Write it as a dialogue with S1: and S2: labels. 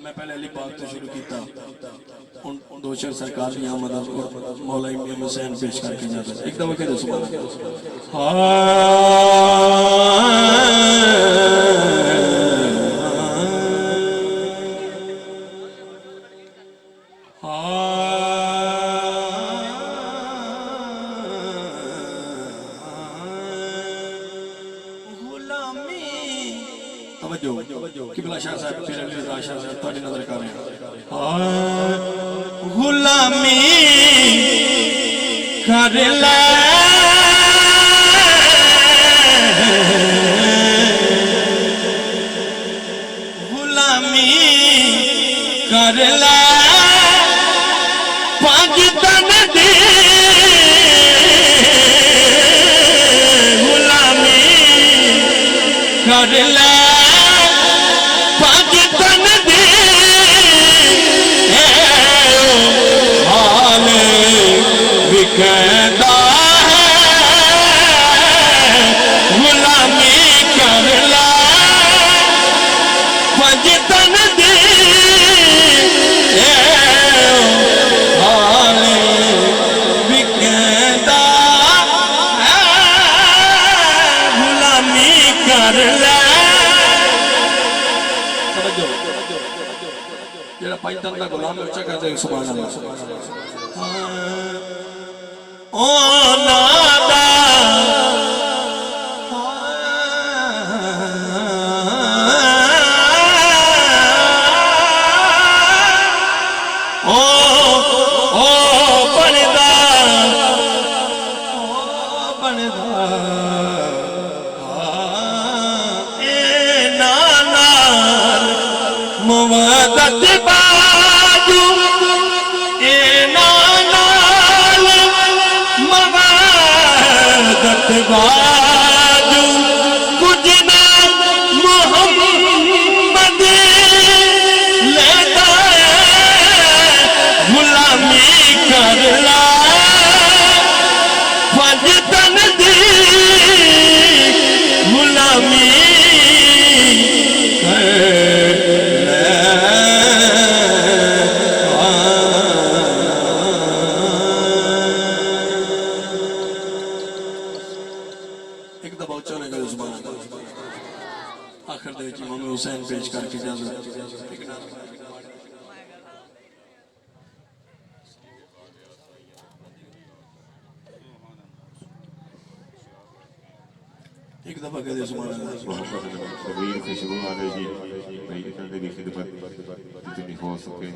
S1: मैं पहले अली पाक तो शुरू किया उन दो शेर सरकार की आमद और मौला इमाम हुसैन पेश करके जाता एक दफा कह दो सुभान किबला शाह साहब फिर अली रजा शाह साहब थोड़ी नजर कर रहे हैं गुलामी कर ले गुलामी कर ले पांच तन दी गुलामी कर ले कहता है गुलामी कर ला पंजतन दी हाल भी कहता है गुलामी कर ला जेड़ा पंजतन का गुलाम है उच्चा कहते हैं सुभान अल्लाह ओ नादा ओ बनदा ए नाना मुवद्दत बाजू ए नाना बाजू कुछ ना मोहम्मद लेता है गुलामी कर ला फजतन दी गुलामी आखिर दे इमाम हुसैन पेश करके जाना एक दफा कह दे सुभान अल्लाह
S2: खुशबू आ रही जी भाई की खिदमत जितनी हो सके।